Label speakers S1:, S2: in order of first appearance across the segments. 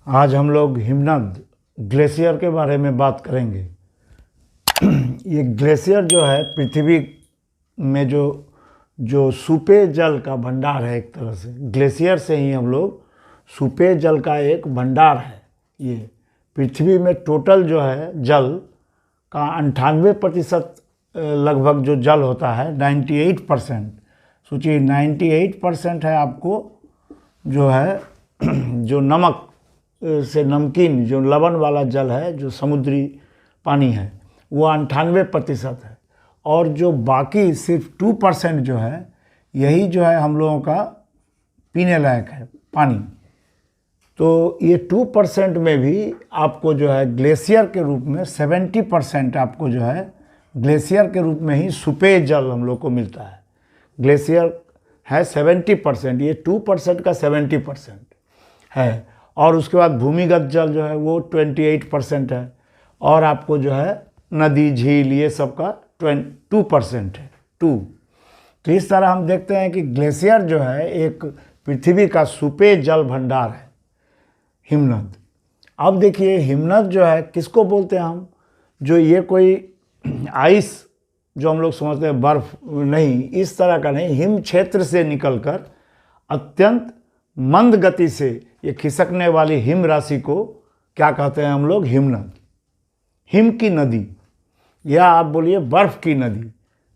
S1: आज हम लोग हिमनद ग्लेशियर के बारे में बात करेंगे। ये ग्लेशियर जो है पृथ्वी में जो सूपे जल का भंडार है। एक तरह से ग्लेशियर से ही हम लोग सूपे जल का एक भंडार है। ये पृथ्वी में टोटल जो है जल का 98% लगभग जो जल होता है, 98%। सोचिए 98% है आपको जो है जो नमक से नमकीन जो लवण वाला जल है, जो समुद्री पानी है, वो 98% है। और जो बाकी सिर्फ 2% जो है, यही जो है हम लोगों का पीने लायक है पानी। तो ये 2% में भी आपको जो है ग्लेशियर के रूप में 70% आपको जो है ग्लेशियर के रूप में ही सुपेय जल हम लोग को मिलता है। ग्लेशियर है 70%, ये 2% का 70% है। और उसके बाद भूमिगत जल जो है वो 28% है। और आपको जो है नदी झील ये सब का 2% है। तो इस तरह हम देखते हैं कि ग्लेशियर जो है एक पृथ्वी का सुपेय जल भंडार है, हिमनद। अब देखिए हिमनद जो है किसको बोलते हैं हम? जो ये कोई आइस जो हम लोग समझते हैं बर्फ नहीं, इस तरह का नहीं, हिम क्षेत्र से निकलकर अत्यंत मंद गति से ये खिसकने वाली हिम राशि को क्या कहते हैं हम लोग? हिमनद। हिम की नदी, या आप बोलिए बर्फ की नदी।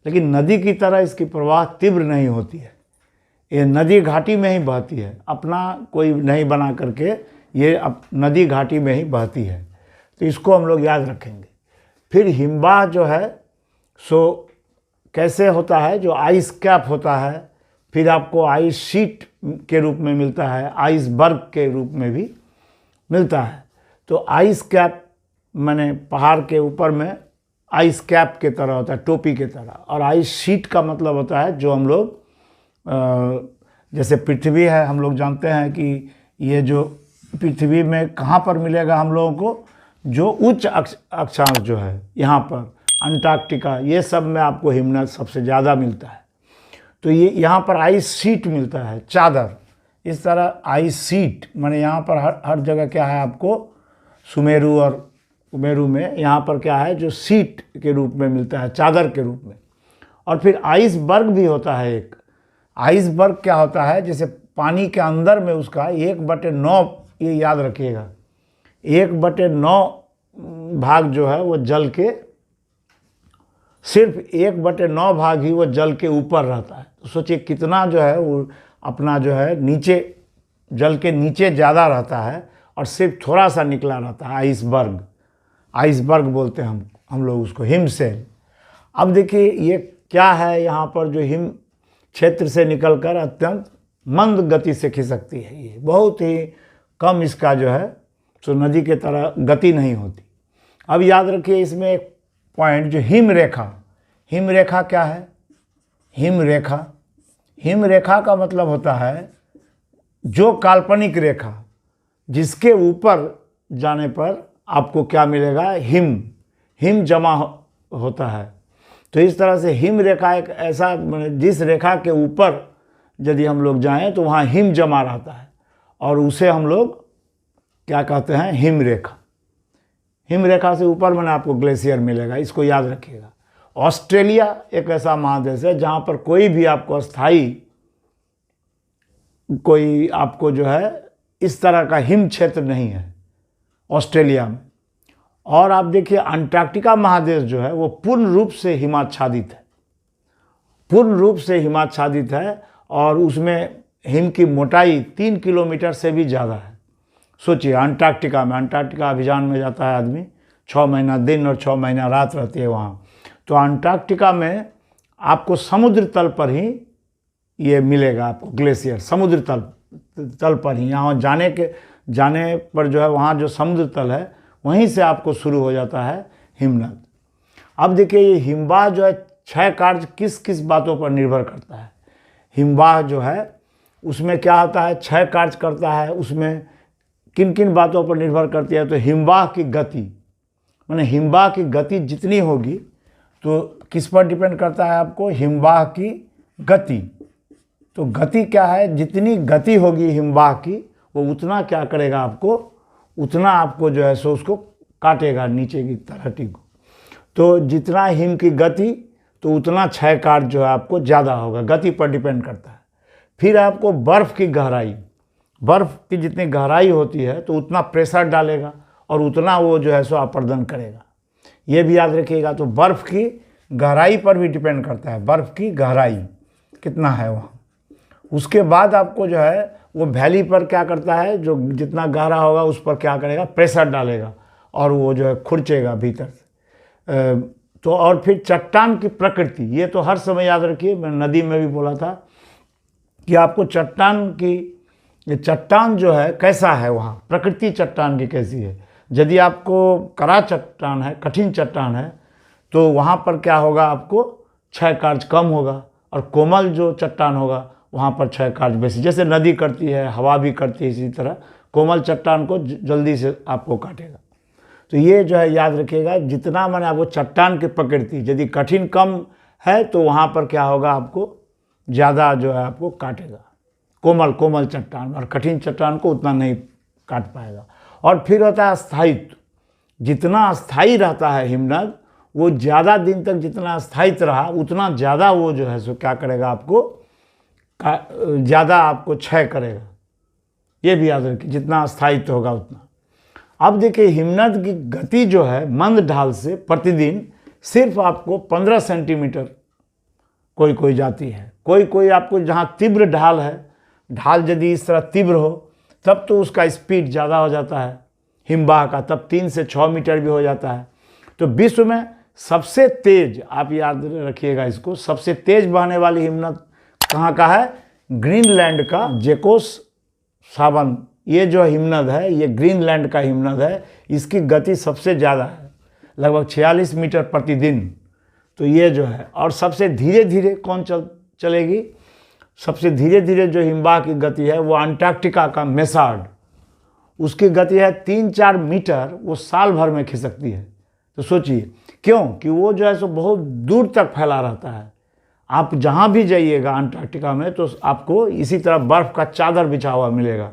S1: लेकिन नदी की तरह इसकी प्रवाह तीव्र नहीं होती है। ये नदी घाटी में ही बहती है, अपना कोई नहीं बना करके ये अब नदी घाटी में ही बहती है। तो इसको हम लोग याद रखेंगे। फिर हिमवाह जो है सो कैसे होता है? जो आइस कैप होता है, फिर आपको आइस शीट के रूप में मिलता है, आइसबर्ग के रूप में भी मिलता है। तो आइस कैप माने पहाड़ के ऊपर में आइस कैप के तरह होता है, टोपी के तरह। और आइस शीट का मतलब होता है जो हम लोग जैसे पृथ्वी है, हम लोग जानते हैं कि ये जो पृथ्वी में कहाँ पर मिलेगा हम लोगों को? जो उच्च अक्षांश जो है, यहाँ पर अंटार्कटिका, ये सब में आपको हिमनद सबसे ज़्यादा मिलता है। तो ये यहाँ पर आइस शीट मिलता है, चादर। इस तरह आइस शीट माने यहाँ पर हर जगह क्या है आपको? सुमेरु और उमेरु में यहाँ पर क्या है? जो शीट के रूप में मिलता है, चादर के रूप में। और फिर आइसबर्ग भी होता है एक। आइसबर्ग क्या होता है? जैसे पानी के अंदर में उसका 1/9, ये याद रखिएगा, 1/9 भाग जो है वो जल के, सिर्फ 1/9 भाग ही वो जल के ऊपर रहता है। तो सोचिए कितना जो है वो अपना जो है नीचे, जल के नीचे ज़्यादा रहता है और सिर्फ थोड़ा सा निकला रहता है। आइसबर्ग, आइसबर्ग बोलते हैं हम लोग उसको, हिमशैल। अब देखिए ये क्या है? यहाँ पर जो हिम क्षेत्र से निकलकर अत्यंत मंद गति से खिसकती है। ये बहुत ही कम इसका जो है तो नदी के तरह गति नहीं होती। अब याद रखिए इसमें एक पॉइंट, जो हिमरेखा। हिमरेखा क्या है? हिमरेखा, हिमरेखा का मतलब होता है जो काल्पनिक रेखा जिसके ऊपर जाने पर आपको क्या मिलेगा? हिम जमा होता है। तो इस तरह से हिम रेखा एक ऐसा, जिस रेखा के ऊपर यदि हम लोग जाएं तो वहाँ हिम जमा रहता है, और उसे हम लोग क्या कहते हैं? हिमरेखा। हिमरेखा से ऊपर मैंने आपको ग्लेशियर मिलेगा, इसको याद रखिएगा। ऑस्ट्रेलिया एक ऐसा महादेश है जहाँ पर कोई भी आपको अस्थाई कोई आपको जो है इस तरह का हिम क्षेत्र नहीं है ऑस्ट्रेलिया में। और आप देखिए अंटार्कटिका महादेश जो है वो पूर्ण रूप से हिमाच्छादित है, पूर्ण रूप से हिमाच्छादित है। और उसमें हिम की मोटाई 3 किलोमीटर से भी ज़्यादा है। सोचिए अंटार्कटिका में, अंटार्कटिका अभियान में जाता है आदमी, 6 महीना दिन और 6 महीना रात रहती है वहाँ। तो अंटार्कटिका में आपको समुद्र तल पर ही ये मिलेगा आपको ग्लेशियर, समुद्र तल पर ही। यहाँ जाने पर जो है वहाँ जो समुद्र तल है वहीं से आपको शुरू हो जाता है हिमनद। अब देखिए ये हिमवाह जो है 6 कार्य किस किस बातों पर निर्भर करता है? हिमवाह जो है उसमें क्या होता है? 6 कार्य करता है। उसमें किन किन बातों पर निर्भर करती है? तो हिमवाह की गति, माने हिमवाह की गति जितनी होगी तो किस पर डिपेंड करता है आपको? हिमवाह की गति। तो गति क्या है? जितनी गति होगी हिमवाह की वो उतना क्या करेगा आपको? उतना आपको जो है सो उसको काटेगा नीचे की तलहटी को। तो जितना हिम की गति तो उतना क्षय कार्य जो है आपको ज़्यादा होगा, गति पर डिपेंड करता है। फिर आपको बर्फ़ की गहराई, बर्फ़ की जितनी गहराई होती है तो उतना प्रेशर डालेगा और उतना वो जो है सो अपर्दन करेगा, ये भी याद रखिएगा। तो बर्फ़ की गहराई पर भी डिपेंड करता है, बर्फ़ की गहराई कितना है वहाँ। उसके बाद आपको जो है वो वैली पर क्या करता है, जो जितना गहरा होगा उस पर क्या करेगा, प्रेशर डालेगा और वो जो है खुरचेगा भीतर से। तो और फिर चट्टान की प्रकृति, ये तो हर समय याद रखिए, मैं नदी में भी बोला था कि आपको चट्टान की, ये चट्टान जो है कैसा है वहाँ, प्रकृति चट्टान की कैसी है। यदि आपको कड़ा चट्टान है, कठिन चट्टान है, तो वहाँ पर क्या होगा, आपको क्षय कार्य कम होगा, और कोमल जो चट्टान होगा वहाँ पर क्षय कार्य बेसी। जैसे नदी करती है, हवा भी करती है, इसी तरह कोमल चट्टान को जल्दी से आपको काटेगा। तो ये जो है याद रखिएगा, जितना मैंने आपको चट्टान की प्रकृति, यदि कठिन कम है तो वहाँ पर क्या होगा, आपको ज़्यादा जो है आपको काटेगा कोमल चट्टान, और कठिन चट्टान को उतना नहीं काट पाएगा। और फिर होता है स्थायित्व, जितना स्थायी रहता है हिमनद, वो ज़्यादा दिन तक जितना स्थायित्व रहा उतना ज़्यादा वो जो है सो क्या करेगा, आपको ज़्यादा आपको क्षय करेगा। ये भी याद रखिए, जितना स्थायित्व होगा उतना। अब देखिए हिमनद की गति जो है मंद ढाल से प्रतिदिन सिर्फ आपको 15 सेंटीमीटर कोई जाती है, कोई आपको जहाँ तीव्र ढाल है, ढाल यदि इस तरह तीव्र हो तब तो उसका स्पीड ज़्यादा हो जाता है हिमवाह का, तब 3 से 6 मीटर भी हो जाता है। तो विश्व में सबसे तेज, आप याद रखिएगा इसको, सबसे तेज बहने वाली हिमनद कहाँ का है, ग्रीनलैंड का जेकोस सावन, ये जो हिमनद है ये ग्रीनलैंड का हिमनद है। इसकी गति सबसे ज़्यादा है, लगभग 46 मीटर प्रतिदिन। तो ये जो है, और सबसे धीरे धीरे कौन चलेगी, सबसे धीरे धीरे जो हिमवाह की गति है वो अंटार्कटिका का मेसार्ड, उसकी गति है 3-4 मीटर, वो साल भर में खिसकती है। तो सोचिए क्यों, कि वो जो है सो बहुत दूर तक फैला रहता है। आप जहाँ भी जाइएगा अंटार्कटिका में तो आपको इसी तरह बर्फ़ का चादर बिछा हुआ मिलेगा।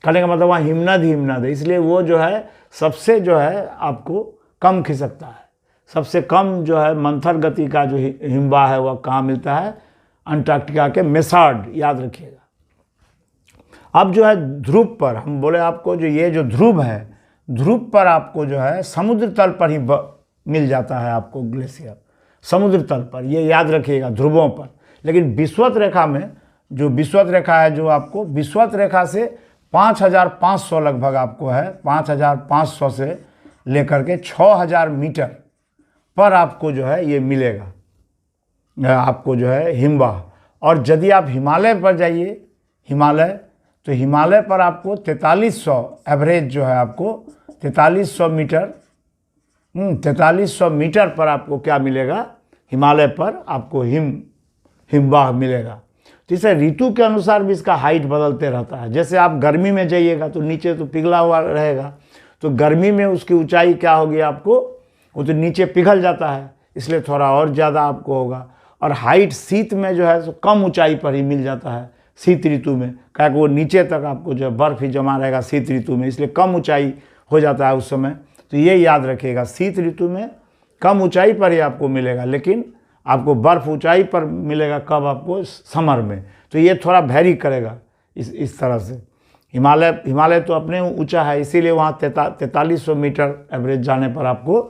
S1: कहने का मतलब वहाँ हिमनद ही हिमनद है, इसलिए वो जो है सबसे जो है आपको कम खिसकता है। सबसे कम जो है मंथर गति का जो हिमवाह है वह कहाँ मिलता है, अंटार्कटिका के मेसार्ड, याद रखिएगा। अब जो है ध्रुव पर, हम बोले आपको जो ये जो ध्रुव है, ध्रुव पर आपको जो है समुद्र तल पर ही मिल जाता है आपको ग्लेशियर, समुद्र तल पर, ये याद रखिएगा, ध्रुवों पर। लेकिन विषुवत रेखा में, जो विषुवत रेखा है, जो आपको विषुवत रेखा से 5500 लगभग आपको है, 5500 से लेकर के 6000 मीटर पर आपको जो है ये मिलेगा आपको जो है हिमवाह। और यदि आप हिमालय पर जाइए, हिमालय, तो हिमालय पर आपको 4300 एवरेज जो है आपको 4300 मीटर 4300 मीटर पर आपको क्या मिलेगा, हिमालय पर आपको हिमवाह मिलेगा। तो इसे ऋतु के अनुसार भी इसका हाइट बदलते रहता है। जैसे आप गर्मी में जाइएगा तो नीचे तो पिघला हुआ रहेगा, तो गर्मी में उसकी ऊंचाई क्या होगी आपको, वो तो नीचे पिघल जाता है, इसलिए थोड़ा और ज़्यादा आपको होगा। और हाइट शीत में जो है सो कम ऊंचाई पर ही मिल जाता है शीत ऋतु में, क्या वो नीचे तक आपको जो बर्फ़ ही जमा रहेगा शीत ऋतु में, इसलिए कम ऊंचाई हो जाता है उस समय। तो ये याद रखिएगा, शीत ऋतु में कम ऊंचाई पर ही आपको मिलेगा, लेकिन आपको बर्फ़ ऊंचाई पर मिलेगा कब, आपको समर में। तो ये थोड़ा वैरी करेगा इस तरह से। हिमालय तो अपने ऊंचा है, इसीलिए वहाँ 4300 मीटर एवरेज जाने पर आपको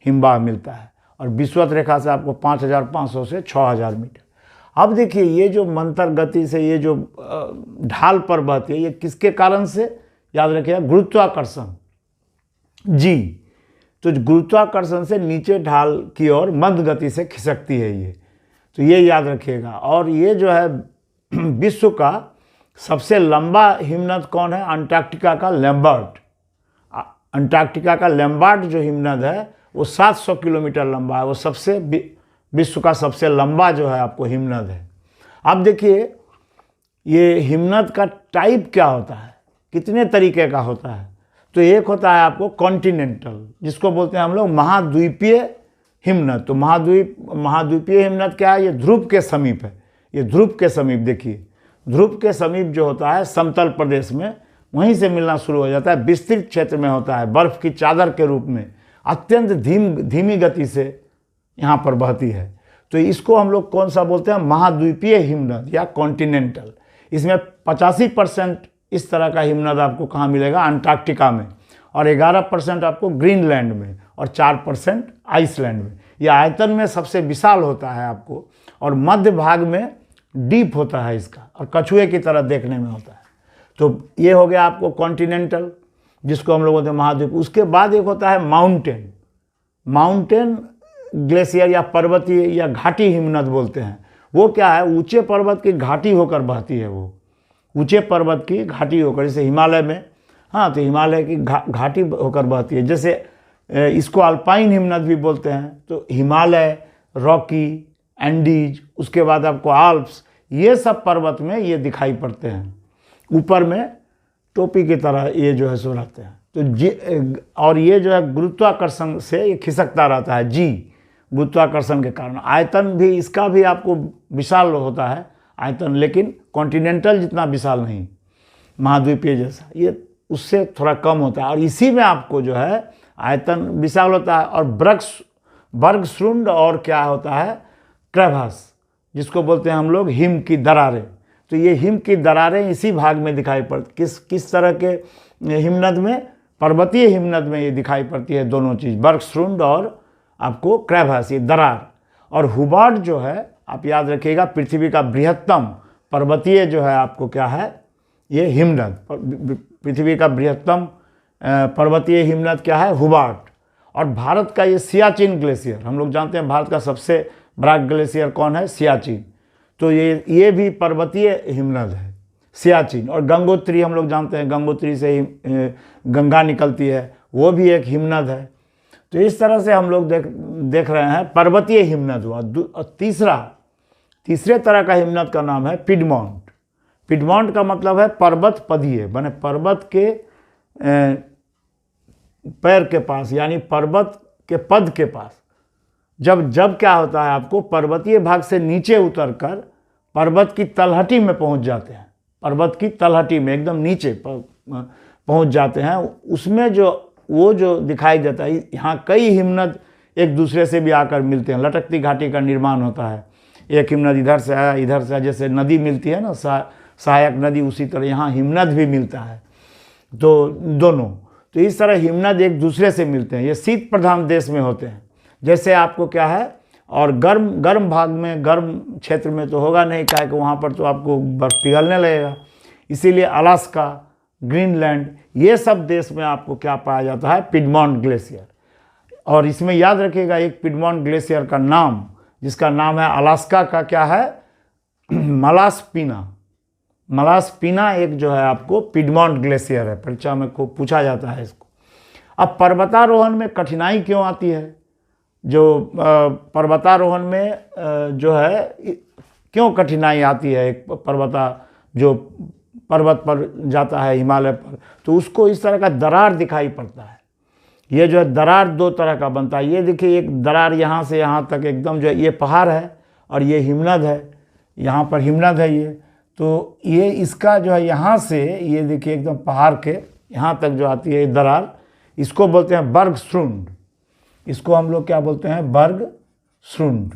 S1: हिमवाह मिलता है, और विषुवत रेखा से आपको 5500 से 6000 मीटर। अब देखिए ये जो मंतर गति से ये जो ढाल पर बहती है, ये किसके कारण से, याद रखिएगा, गुरुत्वाकर्षण जी। तो गुरुत्वाकर्षण से नीचे ढाल की ओर मंद गति से खिसकती है ये, तो ये याद रखिएगा। और ये जो है विश्व का सबसे लंबा हिमनद कौन है, अंटार्कटिका का लैम्बर्ट। अंटार्कटिका का लैम्बर्ट जो हिमनद है वो 700 किलोमीटर लंबा है, वो सबसे विश्व का सबसे लंबा जो है आपको हिमनद है। अब देखिए ये हिमनद का टाइप क्या होता है, कितने तरीके का होता है। तो एक होता है आपको कॉन्टिनेंटल, जिसको बोलते हैं हम लोग महाद्वीपीय हिमनद। तो महाद्वीपीय हिमनद क्या है, ये ध्रुव के समीप है, ये ध्रुव के समीप, देखिए ध्रुव के समीप जो होता है समतल प्रदेश में, वहीं से मिलना शुरू हो जाता है, विस्तृत क्षेत्र में होता है, बर्फ़ की चादर के रूप में अत्यंत धीमी गति से यहाँ पर बहती है। तो इसको हम लोग कौन सा बोलते हैं, महाद्वीपीय हिमनद या कॉन्टिनेंटल। इसमें 85% इस तरह का हिमनद आपको कहाँ मिलेगा, अंटार्कटिका में, और 11% आपको ग्रीनलैंड में, और 4% आइसलैंड में। यह आयतन में सबसे विशाल होता है आपको, और मध्य भाग में डीप होता है इसका, और कछुए की तरह देखने में होता है। तो ये हो गया आपको कॉन्टिनेंटल, जिसको हम लोग बोलते हैं महाद्वीप। उसके बाद एक होता है माउंटेन ग्लेशियर या पर्वतीय या घाटी हिमनद बोलते हैं। वो क्या है, ऊंचे पर्वत की घाटी होकर बहती है, वो ऊंचे पर्वत की घाटी होकर, जैसे हिमालय में, हाँ, तो हिमालय की घाटी होकर बहती है। जैसे इसको अल्पाइन हिमनद भी बोलते हैं। तो हिमालय, रॉकी, एंडीज, उसके बाद आपको आल्प्स, ये सब पर्वत में ये दिखाई पड़ते हैं। ऊपर में टोपी की तरह ये जो है सो रहते हैं। तो और ये जो है गुरुत्वाकर्षण से ये खिसकता रहता है, गुरुत्वाकर्षण के कारण। आयतन भी इसका भी आपको विशाल होता है आयतन, लेकिन कॉन्टिनेंटल जितना विशाल नहीं, महाद्वीपीय जैसा, ये उससे थोड़ा कम होता है। और इसी में आपको जो है आयतन विशाल होता है। और बर्गश्रुंड और क्या होता है, क्रेवास, जिसको बोलते हैं हम लोग हिम की दरारें। तो ये हिम की दरारें इसी भाग में दिखाई पड़ती। किस तरह के हिमनद में, पर्वतीय हिमनद में ये दिखाई पड़ती है दोनों चीज़, बर्गश्रुंड और आपको क्रेवास, ये दरार। और हुबार्ट जो है, आप याद रखिएगा, पृथ्वी का बृहत्तम पर्वतीय जो है आपको क्या है, ये हिमनद, पृथ्वी का बृहत्तम पर्वतीय हिमनद क्या है, हुबार्ट। और भारत का ये सियाचिन ग्लेशियर, हम लोग जानते हैं भारत का सबसे बड़ा ग्लेशियर कौन है, सियाचिन। तो ये भी पर्वतीय हिमनद है, सियाचिन। और गंगोत्री, हम लोग जानते हैं गंगोत्री से ही गंगा निकलती है, वो भी एक हिमनद है। तो इस तरह से हम लोग देख रहे हैं पर्वतीय हिमनद हुआ। और तीसरे तरह का हिमनद का नाम है पिडमॉन्ट। पिडमॉन्ट का मतलब है पर्वत पदीय, माने पर्वत के पैर के पास, यानी पर्वत के पद के पास। जब क्या होता है, आपको पर्वतीय भाग से नीचे उतरकर पर्वत की तलहटी में पहुंच जाते हैं, पर्वत की तलहटी में एकदम नीचे पहुंच जाते हैं। उसमें वो जो दिखाई देता है, यहाँ कई हिमनद एक दूसरे से भी आकर मिलते हैं, लटकती घाटी का निर्माण होता है। एक हिमनद इधर से आया, इधर से, जैसे नदी मिलती है ना, सहायक नदी, उसी तरह यहाँ हिमनद भी मिलता है। तो दोनों, तो इस तरह हिमनद एक दूसरे से मिलते हैं। ये शीत प्रधान देश में होते हैं, जैसे आपको क्या है, और गर्म भाग में, गर्म क्षेत्र में तो होगा नहीं, क्या है कि वहाँ पर तो आपको बर्फ पिघलने लगेगा। इसीलिए अलास्का, ग्रीनलैंड, ये सब देश में आपको क्या पाया जाता है, पिडमॉन्ट ग्लेशियर। और इसमें याद रखिएगा एक पिडमॉन्ट ग्लेशियर का नाम, जिसका नाम है अलास्का का क्या है, मलास्पीना एक जो है आपको पिडमॉन्ट ग्लेशियर है। परीक्षा में को पूछा जाता है इसको। अब पर्वतारोहण में कठिनाई क्यों आती है, जो पर्वतारोहण में जो है क्यों कठिनाई आती है, एक जो पर्वत पर जाता है हिमालय पर, तो उसको इस तरह का दरार दिखाई पड़ता है। ये जो है दरार दो तरह का बनता है। ये देखिए, एक दरार यहाँ से यहाँ तक एकदम जो है, ये पहाड़ है और ये हिमनद है, यहाँ पर हिमनद है ये। तो ये इसका जो है यहाँ से, ये देखिए एकदम पहाड़ के यहाँ तक जो आती है ये दरार, इसको बोलते हैं बर्गश्रुंड। इसको हम लोग क्या बोलते हैं, बर्गश्रुंड।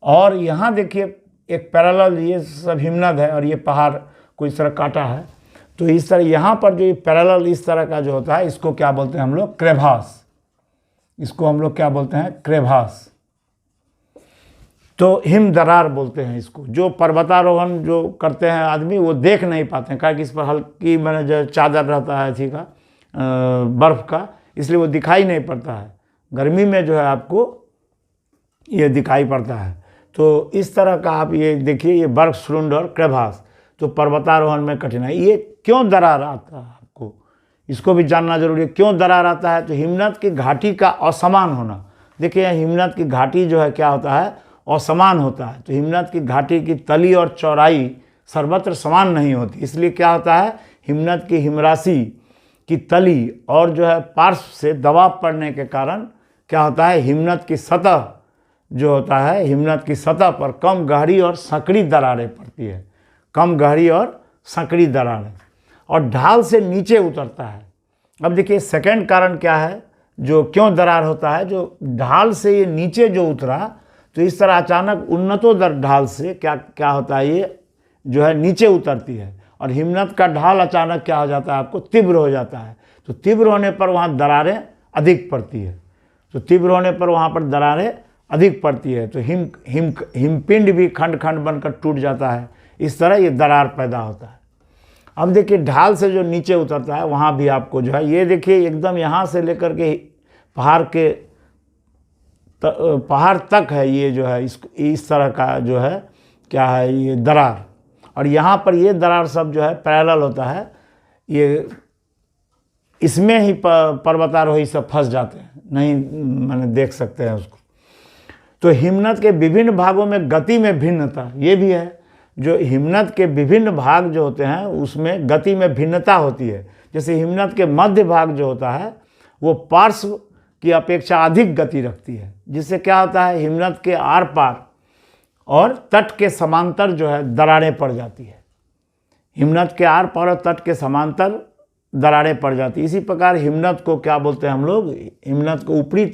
S1: और यहाँ देखिए एक पैरेलल, ये सब हिमनद है और ये पहाड़ को इस तरह काटा है। तो इस तरह यहाँ पर जो ये पैरेलल इस तरह का जो होता है, इसको क्या बोलते हैं हम लोग, क्रेवास। इसको हम लोग क्या बोलते हैं, क्रेवास। तो हिम दरार बोलते हैं इसको। जो पर्वतारोहण जो करते हैं आदमी, वो देख नहीं पाते हैं, कारण कि इस पर हल्की मैंने जो चादर रहता है थी का बर्फ़ का, इसलिए वो दिखाई नहीं पड़ता है। गर्मी में जो है आपको ये दिखाई पड़ता है। तो इस तरह का आप ये देखिए, ये बर्गश्रुंड और क्रेवास। तो पर्वतारोहण में कठिनाई, ये क्यों दरार आता है आपको, इसको भी जानना जरूरी है। क्यों दरार आता है, तो हिमनद की घाटी का असमान होना। देखिए हिमनद की घाटी जो है क्या होता है, असमान होता है। तो हिमनद की घाटी की तली और चौड़ाई सर्वत्र समान नहीं होती, इसलिए क्या होता है, हिमनद की हिमराशि की तली और जो है पार्श्व से दबाव पड़ने के कारण क्या होता है, हिमनद की सतह जो होता है, हिमनद की सतह पर कम गहरी और संकरी दरारें पड़ती है, कम गहरी और संकरी दरारें। और ढाल से नीचे उतरता है। अब देखिए सेकंड कारण क्या है, जो क्यों दरार होता है, जो ढाल से ये नीचे जो उतरा, तो इस तरह अचानक उन्नतोदर ढाल से क्या क्या होता है, ये जो है नीचे उतरती है और हिमनद का ढाल अचानक क्या हो जाता है, आपको तीव्र हो जाता है। तो तीव्र होने पर वहाँ दरारें अधिक पड़ती है, तो तीव्र होने पर वहाँ पर दरारें अधिक पड़ती है, तो हिमपिंड भी खंड खंड बनकर टूट जाता है। इस तरह ये दरार पैदा होता है। अब देखिए ढाल से जो नीचे उतरता है वहाँ भी आपको जो है, ये देखिए एकदम यहाँ से लेकर के पहाड़ तक है, ये जो है इस तरह का जो है क्या है, ये दरार। और यहाँ पर ये दरार सब जो है पैरेलल होता है, ये इसमें ही पर्वतारोही सब फंस जाते हैं, नहीं मैंने देख सकते हैं उसको। तो हिमनद के विभिन्न भागों में गति में भिन्नता ये भी है, जो हिमनद के विभिन्न भाग जो होते हैं उसमें गति में भिन्नता होती है। जैसे हिमनद के मध्य भाग जो होता है वो पार्श्व की अपेक्षा अधिक गति रखती है, जिससे क्या होता है, हिमनद के आर पार और तट के समांतर जो है दरारें पड़ जाती है। हिमनद के आर पार और तट के समांतर दरारें पड़ जाती है। इसी प्रकार हिमनद को क्या बोलते हैं हम लोग, हिमनद को ऊपरी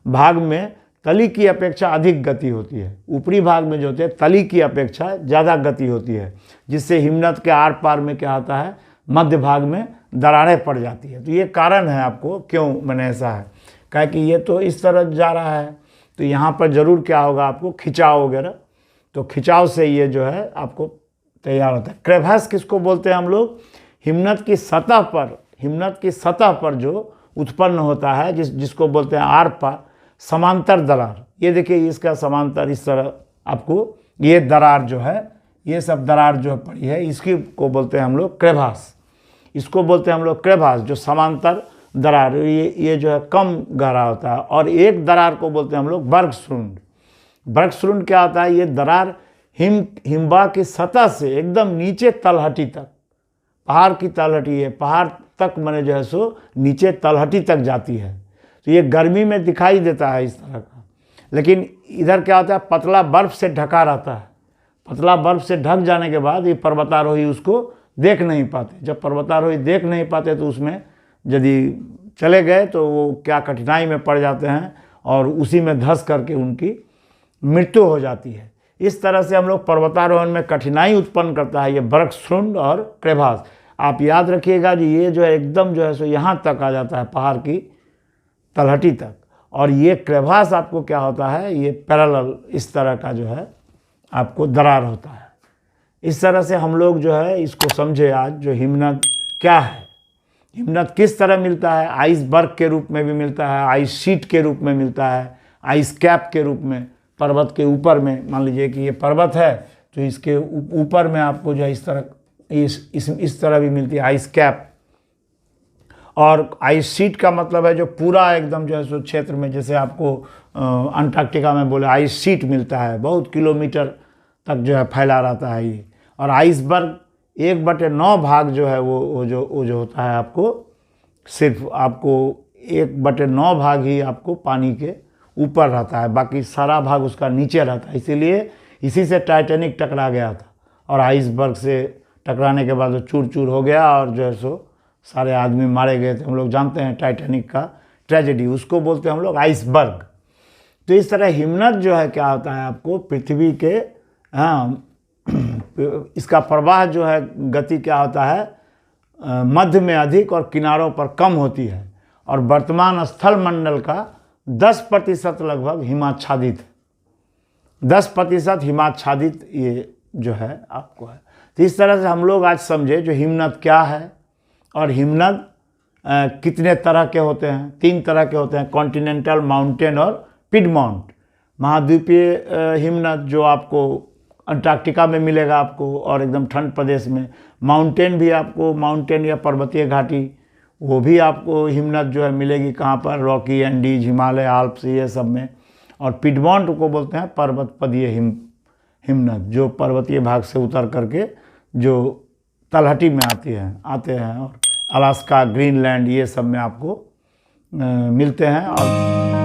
S1: भाग में तली की अपेक्षा अधिक गति होती है, ऊपरी भाग में जो होते हैं तली की अपेक्षा ज़्यादा गति होती है, जिससे हिमनद के आर पार में क्या होता है, मध्य भाग में दरारें पड़ जाती है। तो ये कारण है आपको क्यों मैंने ऐसा है, क्या कि ये तो इस तरह जा रहा है, तो यहाँ पर ज़रूर क्या होगा, आपको खिंचाव वगैरह, तो खिंचाव से ये जो है आपको तैयार होता है। क्रेवास किसको बोलते हैं हम लोग, हिमनद की सतह पर जो उत्पन्न होता है, जिसको बोलते हैं आर पार समांतर दरार। ये देखिए इसका समांतर इस तरह आपको ये दरार जो है, ये सब दरार जो पड़ी है, इसकी को बोलते हैं हम लोग क्रेवास। इसको बोलते हैं हम लोग क्रेवास, जो समांतर दरार, ये जो है कम गहरा होता है। और एक दरार को बोलते हैं हम लोग बर्गशृंड। बर्गशृंड क्या होता है, ये दरार हिमवा की सतह से एकदम नीचे तलहटी तक, पहाड़ की तलहटी है, पहाड़ तक मैंने जो है सो नीचे तलहटी तक जाती है। तो ये गर्मी में दिखाई देता है इस तरह का, लेकिन इधर क्या होता है, पतला बर्फ से ढका रहता है। पतला बर्फ से ढक जाने के बाद ये पर्वतारोही उसको देख नहीं पाते। जब पर्वतारोही देख नहीं पाते तो उसमें यदि चले गए तो वो क्या कठिनाई में पड़ जाते हैं और उसी में धंस करके उनकी मृत्यु हो जाती है। इस तरह से हम लोग पर्वतारोहण में कठिनाई उत्पन्न करता है ये बर्गशृंड और क्रेवास। आप याद रखिएगा जी, ये जो है एकदम जो है सो यहाँ तक आ जाता है, पहाड़ की तलहटी तक। और ये क्रेवास आपको क्या होता है, ये पैरेलल इस तरह का जो है आपको दरार होता है। इस तरह से हम लोग जो है इसको समझे आज, जो हिमनद क्या है, हिमनद किस तरह मिलता है, आइसबर्ग के रूप में भी मिलता है, आइस शीट के रूप में मिलता है, आइस कैप के रूप में, पर्वत के ऊपर में। मान लीजिए कि ये पर्वत है तो इसके ऊपर में आपको जो है इस तरह इस तरह भी मिलती है आइस कैप। और आइस शीट का मतलब है जो पूरा एकदम जो है सो क्षेत्र में, जैसे आपको अंटार्कटिका में बोले आइस शीट मिलता है, बहुत किलोमीटर तक जो है फैला रहता है ये। और आइसबर्ग 1/9 भाग जो है वो जो होता है, आपको सिर्फ आपको 1/9 भाग ही आपको पानी के ऊपर रहता है, बाकी सारा भाग उसका नीचे रहता है। इसीलिए इसी से टाइटैनिक टकरा गया था, और आइसबर्ग से टकराने के बाद वो चूर चूर हो गया और जो है सो सारे आदमी मारे गए थे। हम लोग जानते हैं टाइटैनिक का ट्रेजेडी, उसको बोलते हैं हम लोग आइसबर्ग। तो इस तरह हिमनद जो है क्या होता है, आपको पृथ्वी के इसका प्रवाह जो है गति क्या होता है, मध्य में अधिक और किनारों पर कम होती है। और वर्तमान स्थल मंडल का 10% लगभग हिमाच्छादित है, 10% हिमाच्छादित ये जो है आपको है। तो इस तरह से हम लोग आज समझे जो हिमनद क्या है, और हिमनद कितने तरह के होते हैं। 3 तरह के होते हैं, कॉन्टिनेंटल, माउंटेन और पिडमॉन्ट। महाद्वीपीय हिमनद जो आपको अंटार्कटिका में मिलेगा आपको, और एकदम ठंड प्रदेश में। माउंटेन भी आपको, माउंटेन या पर्वतीय घाटी, वो भी आपको हिमनद जो है मिलेगी कहाँ पर, रॉकी एंडीज, हिमालय, आल्प्स, ये सब में। और पिडमॉन्ट को बोलते हैं पर्वत पदीय हिमनद, जो पर्वतीय भाग से उतर करके जो तलहटी में आते हैं, और अलास्का, ग्रीनलैंड, ये सब में आपको मिलते हैं। और